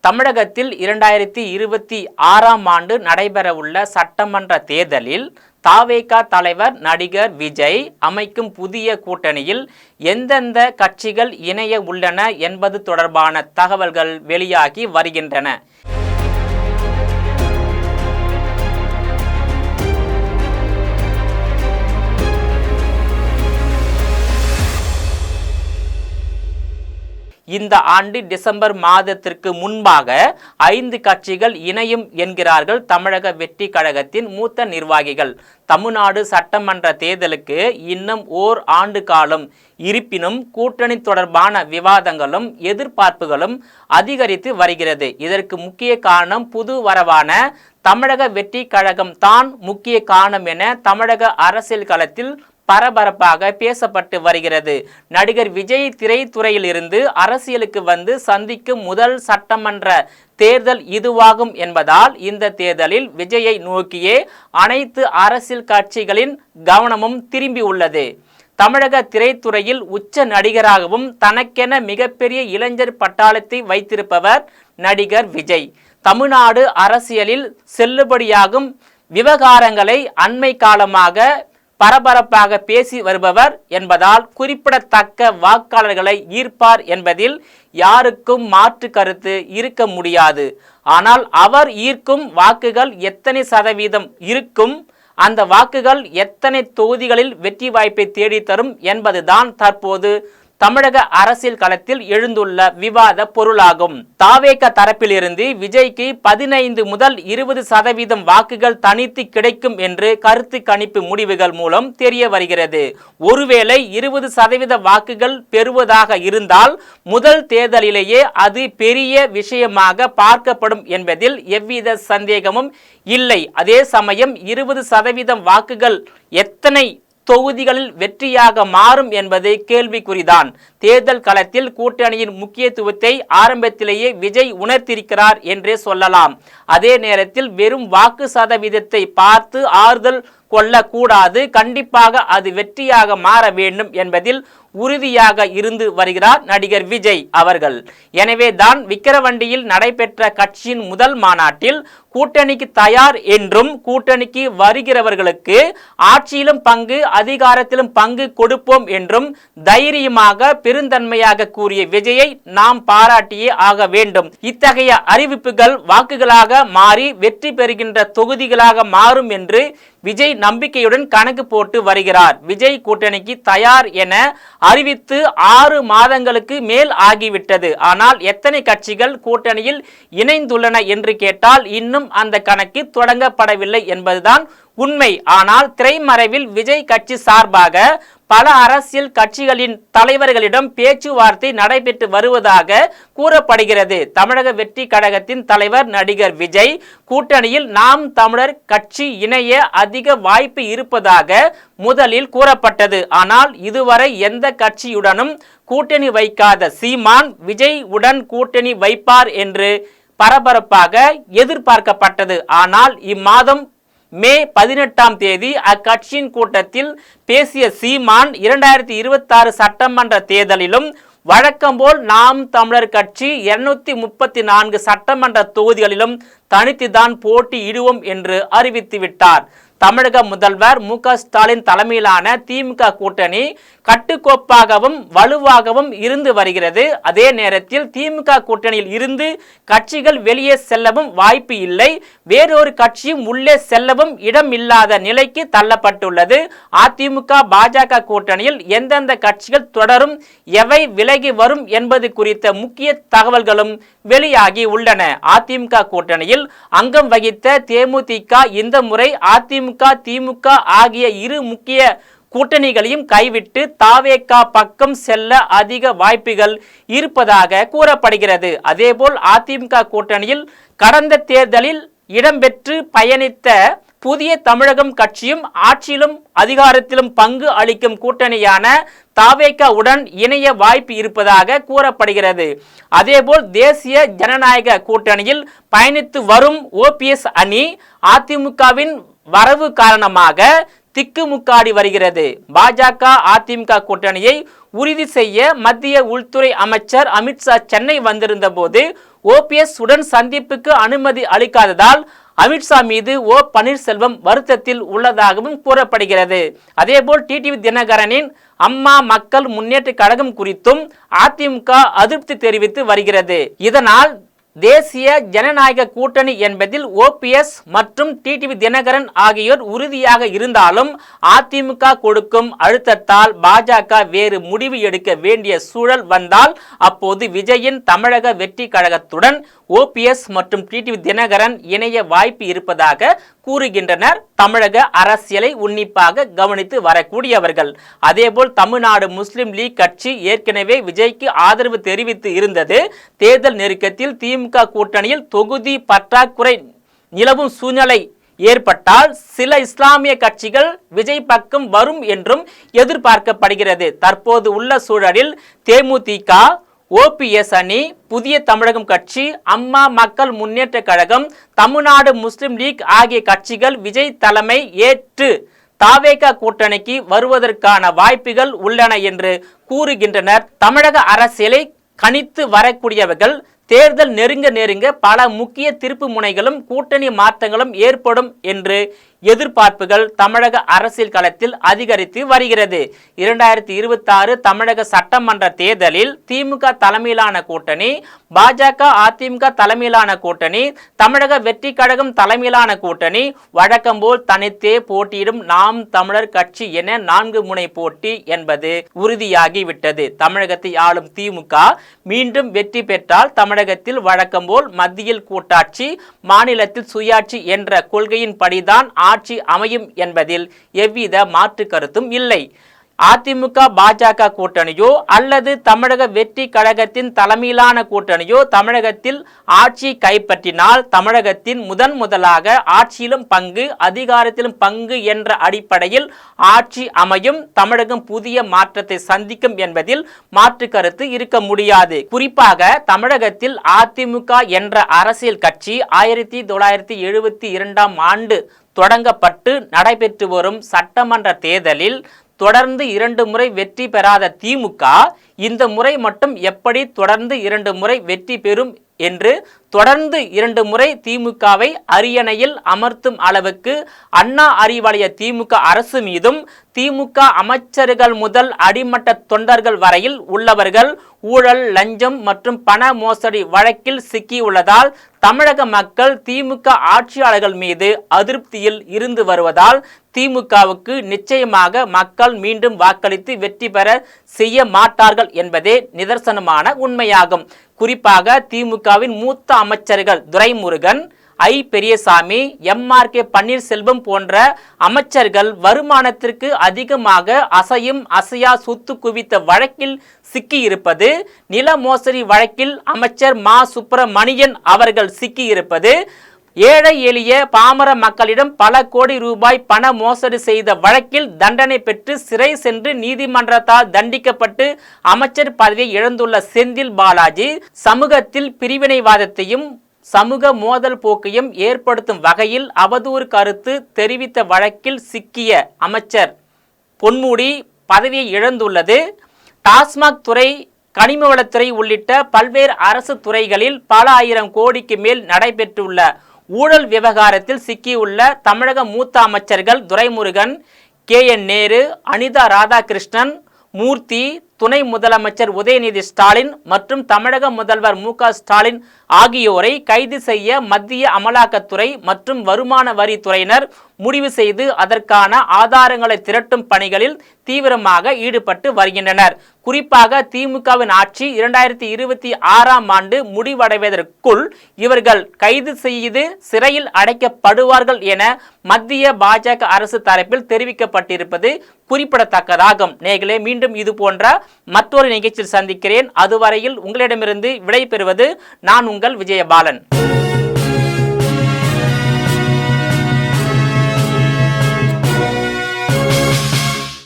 தமிழகத்தில் 2026ஆம் ஆண்டு நடைபெறவுள்ள சட்டமன்ற தேர்தலில் தாவேகா தலைவர் நடிகர் விஜய் அமைக்கும் புதிய கூட்டணியில் எந்தெந்த கட்சிகள் இணைய உள்ளன என்பது தொடர்பான தகவல்கள் வெளியாகி வருகின்றன. இந்த ஆண்டு டிசம்பர் மாதத்திற்கு முன்பாக 5 கட்சிகள் இணையும் என்கிறார்கள் தமிழக வெற்றி கழகத்தின் மூத்த நிர்வாகிகள். தமிழ்நாடு சட்டமன்ற தேர்தலுக்கு இன்னும் ஓர் ஆண்டு காலம் இருப்பினும் கூட்டணி தொடர்பான விவாதங்களும் எதிர்பார்ப்புகளும் அதிகரித்து வருகிறது. இதற்கு முக்கிய காரணம் புது வரவான தமிழக வெற்றி கழகம் தான் முக்கிய காரணம் என தமிழக அரசியல் களத்தில் பரபரப்பாக பேசப்பட்டு வருகிறது. நடிகர் விஜய் திரைத்துறையில் இருந்து அரசியலுக்கு வந்து சந்திக்கும் முதல் சட்டமன்ற தேர்தல் இதுவாகும் என்பதால் இந்த தேர்தலில் விஜயை நோக்கியே அனைத்து அரசியல் கட்சிகளின் கவனமும் திரும்பி உள்ளது. தமிழக திரைத்துறையில் உச்ச நடிகராகவும் தனக்கென மிகப்பெரிய இளைஞர் பட்டாளத்தை வைத்திருப்பவர் நடிகர் விஜய். தமிழ்நாடு அரசியலில் செல்லுபடியாகும் விவகாரங்களை அண்மை காலமாக பரபரப்பாக பேசி வருபவர் என்பதால் குறிப்பிடத்தக்க வாக்காளர்களை ஈர்ப்பார் என்பதில் யாருக்கும் மாற்று கருத்து இருக்க முடியாது. ஆனால் அவர் ஈர்க்கும் வாக்குகள் எத்தனை சதவீதம் இருக்கும், அந்த வாக்குகள் எத்தனை தொகுதிகளில் வெற்றி வாய்ப்பை தேடித்தரும் என்பதுதான் தற்போது தமிழக அரசியல் களத்தில் எழுந்துள்ள விவாத பொருளாகும். தாவேகா தரப்பிலிருந்து விஜய்க்கு 15 முதல் 20% வாக்குகள் தனித்து கிடைக்கும் என்று கருத்து கணிப்பு முடிவுகள் மூலம் தெரிய வருகிறது. ஒருவேளை 20% வாக்குகள் பெறுவதாக இருந்தால் முதல் தேர்தலிலேயே அது பெரிய விஷயமாக பார்க்கப்படும் என்பதில் எவ்வித சந்தேகமும் இல்லை. அதே சமயம் 20% வாக்குகள் எத்தனை தொகுதிகளில் வெற்றியாக மாறும் என்பது கேள்விக்குறிதான். தேர்தல் களத்தில் கூட்டணியின் முக்கியத்துவத்தை ஆரம்பத்திலேயே விஜய் உணர்த்திருக்கிறார் என்றே சொல்லலாம். அதே நேரத்தில் வெறும் வாக்கு சதவீதத்தை பார்த்து ஆறுதல் கொள்ளக்கூடாது. கண்டிப்பாக அது வெற்றியாக மாற வேண்டும் என்பதில் உறுதியாக இருந்து வருகிறார் நடிகர் விஜய் அவர்கள். எனவே தான் விக்கிரவாண்டியில் நடைபெற்ற கட்சியின் முதல் மாநாட்டில் கூட்டணிக்கு தயார் என்றும் கூட்டணிக்கு வருகிறவர்களுக்கு ஆட்சியிலும் பங்கு அதிகாரத்திலும் பங்கு கொடுப்போம் என்றும் தைரியமாக பெருந்தன்மையாக கூறிய விஜயை நாம் பாராட்டியே ஆக வேண்டும். இத்தகைய அறிவிப்புகள் வாக்குகளாக மாறி வெற்றி பெறுகின்ற தொகுதிகளாக மாறும் என்று விஜய் நம்பிக்கையுடன் கணக்கு போட்டு வருகிறார். விஜய் கூட்டணிக்கு தயார் என அறிவித்து 6 மாதங்களுக்கு மேல் ஆகிவிட்டது. ஆனால் எத்தனை கட்சிகள் கூட்டணியில் இணைந்துள்ளன என்று கேட்டால் இன்னும் அந்த கணக்கு தொடங்கப்படவில்லை என்பதுதான் உண்மை. ஆனால் திரைமறைவில் விஜய் கட்சி சார்பாக பல அரசியல் கட்சிகளின் தலைவர்களிடம் பேச்சுவார்த்தை நடைபெற்று வருவதாக கூறப்படுகிறது. தமிழக வெற்றி கழகத்தின் தலைவர் நடிகர் விஜய் கூட்டணியில் நாம் தமிழர் கட்சி இணைய அதிக வாய்ப்பு இருப்பதாக முதலில் கூறப்பட்டது. ஆனால் இதுவரை எந்த கட்சியுடனும் கூட்டணி வைக்காத சீமான் விஜய் உடன் கூட்டணி வைப்பார் என்று பரபரப்பாக எதிர்பார்க்கப்பட்டது. ஆனால் இம்மாதம் மே 18ஆம் தேதி அக்கட்சியின் கூட்டத்தில் பேசிய சீமான் 2026 சட்டமன்ற தேர்தலிலும் வழக்கம்போல் நாம் தமிழர் கட்சி 234 சட்டமன்ற தொகுதிகளிலும் தனித்துதான் போட்டியிடுவோம் என்று அறிவித்துவிட்டார். தமிழக முதல்வர் மு.க. ஸ்டாலின் தலைமையிலான திமுக கூட்டணி கட்டுக்கோப்பாகவும் வலுவாகவும் இருந்து வருகிறது. அதே நேரத்தில் திமுக கூட்டணியில் இருந்து கட்சிகள் வெளியே செல்லவும் வாய்ப்பு இல்லை, வேறொரு கட்சியும் உள்ளே செல்லவும் இடம் இல்லாத நிலைக்கு தள்ளப்பட்டுள்ளது. அதிமுக பாஜக கூட்டணியில் எந்தெந்த கட்சிகள் தொடரும், எவை விலகி வரும் என்பது குறித்த முக்கிய தகவல்களும் வெளியாகி உள்ளன. அதிமுக கூட்டணியில் அங்கம் வகித்த தேமுதிக இந்த முறை அதிமுக திமுக ஆகிய இரு முக்கிய கூட்டணிகளையும் கைவிட்டு தாவேகா பக்கம் செல்ல அதிக வாய்ப்புகள் இருப்பதாக கூறப்படுகிறது. அதேபோல் அதிமுக கூட்டணியில் கடந்த தேர்தலில் இடம்பெற்று பயணித்த புதிய தமிழகம் கட்சியும் ஆட்சியிலும் அதிகாரத்திலும் பங்கு அளிக்கும் கூட்டணியான தாவேகா உடன் இணைய வாய்ப்பு இருப்பதாக கூறப்படுகிறது. அதேபோல் தேசிய ஜனநாயக கூட்டணியில் பயணித்து வரும் ஓபிஎஸ் அணி அதிமுகவின் வரவு காரணமாக திக்குமுக்காடி வருகிறது. பாஜக அதிமுக கூட்டணியை உறுதி செய்ய மத்திய உள்துறை அமைச்சர் அமித்ஷா சென்னை வந்திருந்த போது ஓபிஎஸ் உடன் சந்திப்புக்கு அனுமதி அளிக்காததால் அமித்ஷா மீது ஓ பன்னீர்செல்வம் வருத்தத்தில் உள்ளதாகவும் கூறப்படுகிறது. அதேபோல் டிடிவி தினகரனின் அம்மா மக்கள் முன்னேற்ற கழகம் குறித்தும் அதிமுக அதிருப்தி தெரிவித்து வருகிறது. இதனால் தேசிய ஜனநாயக கூட்டணி என்பதில் ஓபிஎஸ் மற்றும் டிடிவி தினகரன் ஆகியோர் உறுதியாக இருந்தாலும் அதிமுக கொடுக்கும் அழுத்தத்தால் பாஜக வேறு முடிவு எடுக்க வேண்டிய சூழல் வந்தால் அப்போது விஜயின் தமிழக வெற்றி கழகத்துடன் ஓபிஎஸ் மற்றும் டிடிவி தினகரன் இணைய வாய்ப்பு இருப்பதாக கூறுகின்றனர் தமிழக அரசியலை உன்னிப்பாக கவனித்து வரக்கூடியவர்கள். அதேபோல் தமிழ்நாடு முஸ்லிம் லீக் கட்சி ஏற்கனவே விஜய்க்கு ஆதரவு தெரிவித்து இருந்தது. தேர்தல் நெருக்கத்தில் திமுக கூட்டணியில் தொகுதி பற்றாக்குறை நிலவும் சூழ்நிலை ஏற்பட்டால் சில இஸ்லாமிய கட்சிகள் விஜய் பக்கம் வரும் என்றும் எதிர்பார்க்கப்படுகிறது. தற்போது உள்ள சூழலில் தேமுதிக, ஓபிஎஸ் அணி, புதிய தமிழகம் கட்சி, அம்மா மக்கள் முன்னேற்ற கழகம், தமிழ்நாடு முஸ்லிம் லீக் ஆகிய கட்சிகள் விஜய் தலைமை ஏற்று தாவேகா கூட்டணிக்கு வருவதற்கான வாய்ப்புகள் உள்ளன என்று கூறுகின்றனர். தமிழக அரசியலை கணித்து வரக்கூடியவர்கள் தேர்தல் நெருங்க பல முக்கிய திருப்பு முனைகளும் கூட்டணி மாற்றங்களும் ஏற்படும் என்று எதிர்பார்ப்புகள் தமிழக அரசியல் களத்தில் அதிகரித்து வருகிறது. 2026 தமிழக சட்டமன்ற தேர்தலில் திமுக தலைமையிலான கூட்டணி, பாஜக அதிமுக தலைமையிலான கூட்டணி, தமிழக வெற்றி கழகம் தலைமையிலான கூட்டணி, வழக்கம்போல் தனித்தே போட்டியிடும் நாம் தமிழர் கட்சி என 4 முனை போட்டி என்பது உறுதியாகிவிட்டது. தமிழகத்தை ஆளும் திமுக மீண்டும் வெற்றி பெற்றால் தமிழகத்தில் வழக்கம்போல் மத்தியில் கூட்டாட்சி, மாநிலத்தில் சுயாட்சி என்ற கொள்கையின் படிதான் ஆட்சி அமையும் என்பதில் எவ்வித மாற்று கருத்தும் இல்லை. அதிமுக பாஜக கூட்டணியோ அல்லது தமிழக வெற்றி கழகத்தின் தலைமையிலான கூட்டணியோ தமிழகத்தில் ஆட்சி கைப்பற்றினால் தமிழகத்தின் முதலாக ஆட்சியிலும் பங்கு, அதிகாரத்திலும் பங்கு என்ற அடிப்படையில் ஆட்சி அமையும். தமிழகம் புதிய மாற்றத்தை சந்திக்கும் என்பதில் மாற்று கருத்து இருக்க முடியாது. குறிப்பாக தமிழகத்தில் அதிமுக என்ற அரசியல் கட்சி 1972ஆம் ஆண்டு தொடங்கப்பட்டு நடைபெற்று வரும் சட்டமன்ற தேர்தலில் தொடர்ந்து 2 முறை வெற்றி பெறாத திமுக இந்த முறை மட்டும் எப்படி தொடர்ந்து 2 முறை வெற்றி பெறும் என்று தொடர்ந்து 2 முறை திமுகவை அரியணையில் அமர்த்தும் அளவுக்கு அண்ணா அறிவாலய திமுக அரசு மீதும் திமுக அமைச்சர்கள் முதல் அடிமட்ட தொண்டர்கள் வரையில் உள்ளவர்கள் ஊழல், லஞ்சம் மற்றும் பண மோசடி வழக்கில் சிக்கியுள்ளதால் தமிழக மக்கள் திமுக ஆட்சியாளர்கள் மீது அதிருப்தியில் இருந்து வருவதால் திமுகவுக்கு நிச்சயமாக மக்கள் மீண்டும் வாக்களித்து வெற்றி பெற செய்ய மாட்டார்கள் என்பதே நிதர்சனமான உண்மையாகும். குறிப்பாக திமுகவின் மூத்த அமைச்சர்கள் துரைமுருகன், ஐ பெரியசாமி, எம்.ஆர்.கே. பன்னீர்செல்வம் போன்ற அமைச்சர்கள் வருமானத்திற்கு அதிகமாக அசையும் அசையா சொத்து குவித்த வழக்கில் சிக்கியிருப்பது, நில மோசடி வழக்கில் அமைச்சர் மா சுப்பிரமணியன் அவர்கள் சிக்கியிருப்பது, ஏழை எளிய பாமர மக்களிடம் பல கோடி ரூபாய் பண மோசடி செய்த வழக்கில் தண்டனை பெற்று சிறை சென்று நீதிமன்றத்தால் தண்டிக்கப்பட்டு அமைச்சர் பதவியை இழந்துள்ள செந்தில் பாலாஜி, சமூகத்தில் பிரிவினைவாதத்தையும் சமூக மோதல் போக்கையும் ஏற்படுத்தும் வகையில் அவதூறு கருத்து தெரிவித்த வழக்கில் சிக்கிய அமைச்சர் பொன்முடி பதவியை இழந்துள்ளது. டாஸ்மாக் துறை, கனிமவளத்துறை உள்ளிட்ட பல்வேறு அரசு துறைகளில் பல ஆயிரம் கோடிக்கு மேல் நடைபெற்றுள்ள ஊழல் விவகாரத்தில் சிக்கியுள்ள தமிழக மூத்த அமைச்சர்கள் துரைமுருகன், கே.என். நேரு, அனிதா ராதாகிருஷ்ணன், மூர்த்தி, துணை முதலமைச்சர் உதயநிதி ஸ்டாலின் மற்றும் தமிழக முதல்வர் மு.க. ஸ்டாலின் ஆகியோரை கைது செய்ய மத்திய அமலாக்கத்துறை மற்றும் வருமான வரித்துறையினர் முடிவு செய்து அதற்கான ஆதாரங்களை திரட்டும் பணிகளில் தீவிரமாக ஈடுபட்டு வருகின்றனர். குறிப்பாக திமுகவின் ஆட்சி 2026ஆம் ஆண்டு முடிவடைவதற்குள் இவர்கள் கைது செய்து சிறையில் அடைக்கப்படுவார்கள் என மத்திய பாஜக அரசு தரப்பில் தெரிவிக்கப்பட்டிருப்பது குறிப்பிடத்தக்கதாகும். நேயர்களே, மீண்டும் இது போன்ற மற்றொரு நிகழ்ச்சியில் சந்திக்கிறேன். அதுவரையில் உங்களிடமிருந்து விடை பெறுவது நான் உங்கள் விஜயபாலன்.